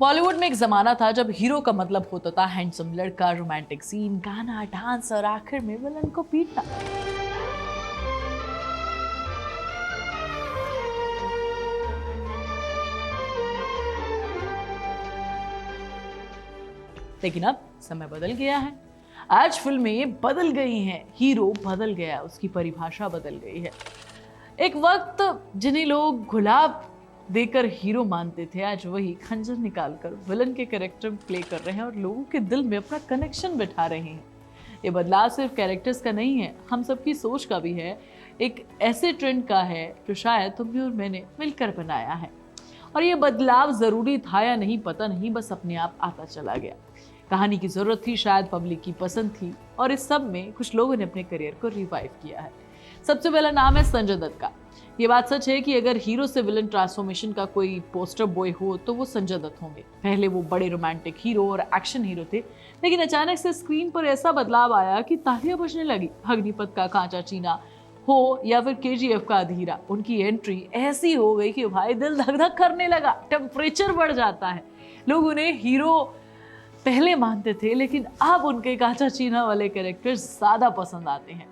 बॉलीवुड में एक जमाना था जब हीरो का मतलब होता था हैंडसम लड़का, रोमांटिक सीन, गाना, डांस और आखिर में विलन को पीटना। लेकिन अब समय बदल गया है। आज फिल्में बदल गई हैं, हीरो बदल गया, उसकी परिभाषा बदल गई है। एक वक्त जिन्हें लोग गुलाब देकर हीरो मानते थे, आज वही खंजर निकालकर विलन के कैरेक्टर प्ले कर रहे हैं और लोगों के दिल में अपना कनेक्शन बिठा रहे हैं। ये बदलाव सिर्फ कैरेक्टर्स का नहीं है, हम सबकी सोच का भी है। एक ऐसे ट्रेंड का है जो शायद तुमने और मैंने मिलकर बनाया है। और ये बदलाव जरूरी था या नहीं पता नहीं, बस अपने आप आता चला गया। कहानी की जरूरत थी, शायद पब्लिक की पसंद थी, और इस सब में कुछ लोगों ने अपने करियर को रिवाइव किया है। सबसे पहला नाम है संजय दत्त का। ये बात सच है कि अगर हीरो से विलन ट्रांसफॉर्मेशन का कोई पोस्टर बॉय हो तो वो संजय दत्त होंगे। पहले वो बड़े रोमांटिक हीरो और एक्शन हीरो थे, लेकिन अचानक से स्क्रीन पर ऐसा बदलाव आया कि तालियां बजने लगी। अग्निपथ का कांचा चीना हो या फिर केजीएफ का अधीरा, उनकी एंट्री ऐसी हो गई कि भाई दिल धक धक करने लगा, टेम्परेचर बढ़ जाता है। लोग उन्हें हीरो पहले मानते थे, लेकिन अब उनके कांचा चीना वाले कैरेक्टर ज्यादा पसंद आते हैं।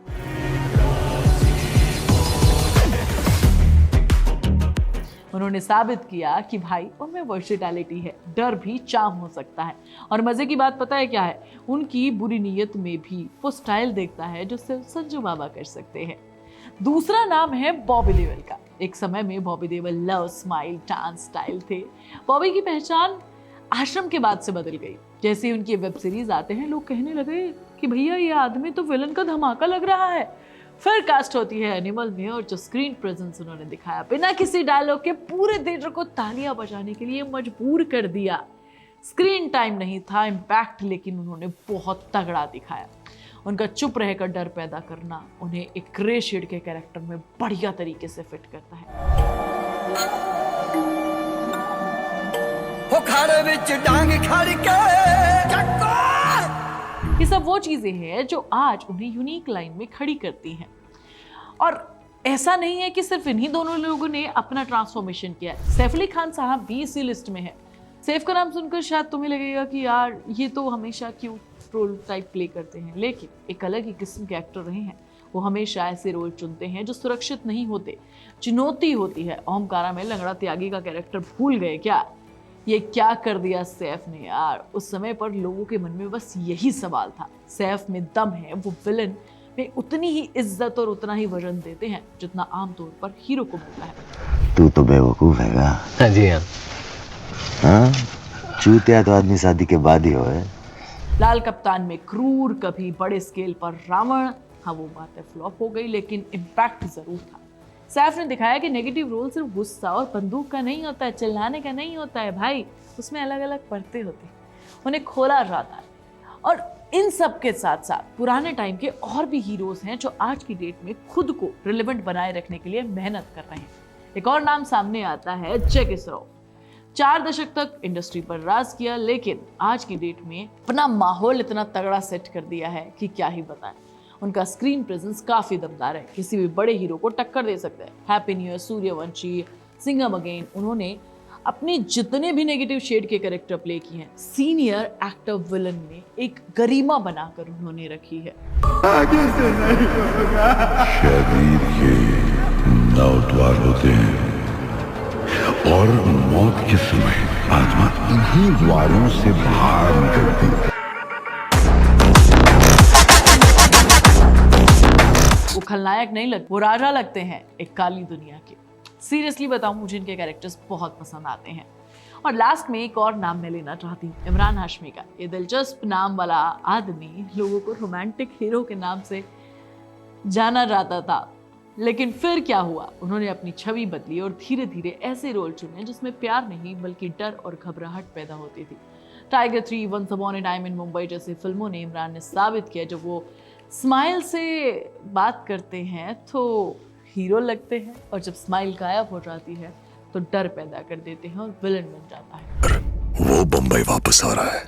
उन्होंने साबित किया कि भाई उनमें वर्सेटैलिटी है, डर भी चार्म हो सकता है। और मजे की बात पता है क्या है? उनकी बुरी नीयत में भी वो स्टाइल देखता है जो सिर्फ संजू बाबा कर सकते हैं। दूसरा नाम है बॉबी देओल का। एक समय में Bobby Deol love, smile, dance style थे। बॉबी की पहचान आश्रम के बाद से बदल गई। जैसे ही उनकी वेब सीरीज आते हैं, लोग कहने लगे कि भैया ये आदमी तो विलन का धमाका लग रहा है। फिर कास्ट होती है एनिमल में, और जो स्क्रीन प्रेजेंस उन्होंने दिखाया, बिना किसी डायलॉग के पूरे थिएटर को तालियां बजाने के लिए मजबूर कर दिया। स्क्रीन टाइम नहीं था इम्पैक्ट, लेकिन उन्होंने बहुत तगड़ा दिखाया। उनका चुप रहकर डर पैदा करना उन्हें एक ग्रे शेड के कैरेक्टर में बढ़िया तरीके से फिट करता है। ये सब वो चीजें हैं जो आज उन्हें यूनिक लाइन में खड़ी करती हैं। और ऐसा नहीं है कि सिर्फ इन्हीं दोनों लोगों ने अपना ट्रांसफॉर्मेशन किया है। सैफ अली खान साहब भी इसी लिस्ट में है। सैफ का नाम सुनकर शायद तुम्हें लगेगा कि यार ये तो हमेशा क्यूट रोल टाइप प्ले करते हैं, लेकिन एक अलग ही किस्म के एक्टर रहे हैं। वो हमेशा ऐसे रोल चुनते हैं जो सुरक्षित नहीं होते, चुनौती होती है। ओमकारा में लंगड़ा त्यागी का कैरेक्टर भूल गए क्या? ये क्या कर दिया सैफ ने यार? उस समय पर लोगों के मन में बस यही सवाल था। सैफ में दम है, वो विलन में उतनी ही इज्जत और उतना ही वजन देते हैं जितना आमतौर पर हीरो को मिलता है। तू तो बेवकूफ हैगा। हाँ जी हाँ। हाँ? चूतिया तो आदमी शादी के बाद ही होए। लाल कप्तान में क्रूर, कभी बड़े स्केल पर रावण। हाँ, वो बातें फ्लॉप हो गई, लेकिन इम्पैक्ट जरूर था। सैफ ने दिखाया कि नेगेटिव रोल सिर्फ गुस्सा और बंदूक का नहीं होता है, चिल्लाने का नहीं होता है भाई। उसमें अलग अलग परतें होती हैं, उन्हें खोला जाता है। और इन सब के साथ साथ पुराने टाइम के और भी हीरोज हैं जो आज की डेट में खुद को रिलेवेंट बनाए रखने के लिए मेहनत कर रहे हैं। एक और नाम सामने आता है जैकी श्रॉफ। 4 दशक तक इंडस्ट्री पर राज किया, लेकिन आज की डेट में अपना माहौल इतना तगड़ा सेट कर दिया है कि क्या ही बताएं। उनका स्क्रीन प्रेजेंस काफी दमदार है, किसी भी बड़े हीरो को टक्कर दे सकते हैं। Happy new year, Suryavanshi, Singham again, उन्होंने अपने जितने भी नेगेटिव शेड के कैरेक्टर प्ले किए हैं, सीनियर एक्टर विलन में एक गरिमा बनाकर उन्होंने रखी है। आगे से नहीं होगा। शरीर के 9 द्वार होते हैं और मौत के समय आत्मा इन्हीं द्वारों से बाहर निकलती है। वो खलनायक नहीं लगते, वो राजा लगते हैं एक काली दुनिया के। सीरियसली बताऊं, मुझे इनके कैरेक्टर्स बहुत पसंद आते हैं। और लास्ट में एक और नाम मैं लेना चाहती हूँ, इमरान हाशमी का। ये दिलचस्प नाम वाला आदमी लोगों को रोमांटिक हीरो के नाम से जाना जाता था, लेकिन फिर क्या हुआ? उन्होंने अपनी छवि बदली और धीरे धीरे ऐसे रोल चुने जिसमें प्यार नहीं बल्कि डर और घबराहट पैदा होती थी। Tiger 3, once upon a time in Mumbai जैसी फिल्मों ने इमरान ने साबित किया, जब वो स्माइल से बात करते हैं तो हीरो लगते हैं, और जब स्माइल गायब हो जाती है तो डर पैदा कर देते हैं और विलन बन जाता है। वो बंबई वापस आ रहा है।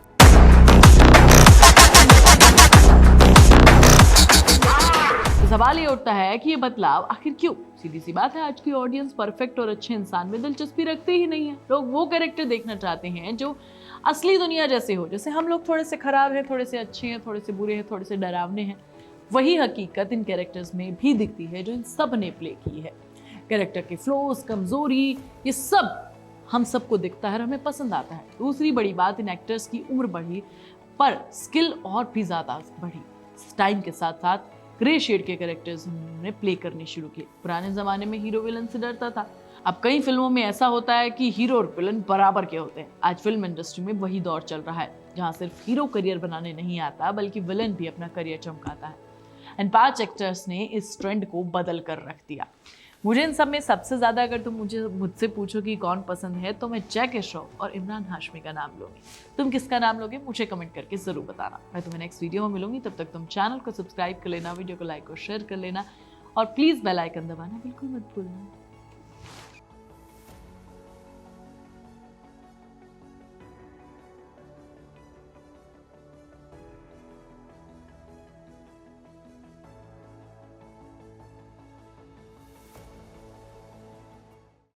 सवाल ये उठता है कि ये बदलाव आखिर क्यों? सीधी सी बात है, आज की ऑडियंस परफेक्ट और अच्छे इंसान में दिलचस्पी रखते ही नहीं है। लोग वो कैरेक्टर देखना चाहते हैं जो असली दुनिया जैसे हो, जैसे हम लोग थोड़े से खराब हैं, थोड़े से अच्छे हैं, थोड़े से बुरे हैं, थोड़े से डरावने हैं। वही हकीकत इन कैरेक्टर्स में भी दिखती है जो इन सब ने प्ले की है। कैरेक्टर के फ्लोज, कमजोरी, ये सब हम सबको दिखता है और हमें पसंद आता है। दूसरी बड़ी बात, इन एक्टर्स की उम्र बढ़ी पर स्किल और भी ज्यादा बढ़ी। टाइम के साथ साथ ग्रे शेड के कैरेक्टर्स उन्होंने प्ले करने शुरू किए। पुराने जमाने में हीरो विलन से डरता था, अब कई फिल्मों में ऐसा होता है कि हीरो और विलन बराबर के होते हैं। आज फिल्म इंडस्ट्री में वही दौर चल रहा है जहां सिर्फ हीरो करियर बनाने नहीं आता बल्कि विलन भी अपना करियर चमकाता है। एंड 5 एक्टर्स ने इस ट्रेंड को बदल कर रख दिया। मुझे इन सब में सबसे ज्यादा अगर तुम मुझसे पूछो कि कौन पसंद है तो मैं जैकी श्रॉफ और इमरान हाशमी का नाम लूंगी। तुम किसका नाम लोगे मुझे कमेंट करके जरूर बताना। मैं तुम्हें नेक्स्ट वीडियो में मिलूंगी, तब तक तुम चैनल को सब्सक्राइब कर लेना, वीडियो को लाइक और शेयर कर लेना और प्लीज बेल आइकन दबाना बिल्कुल मत भूलना।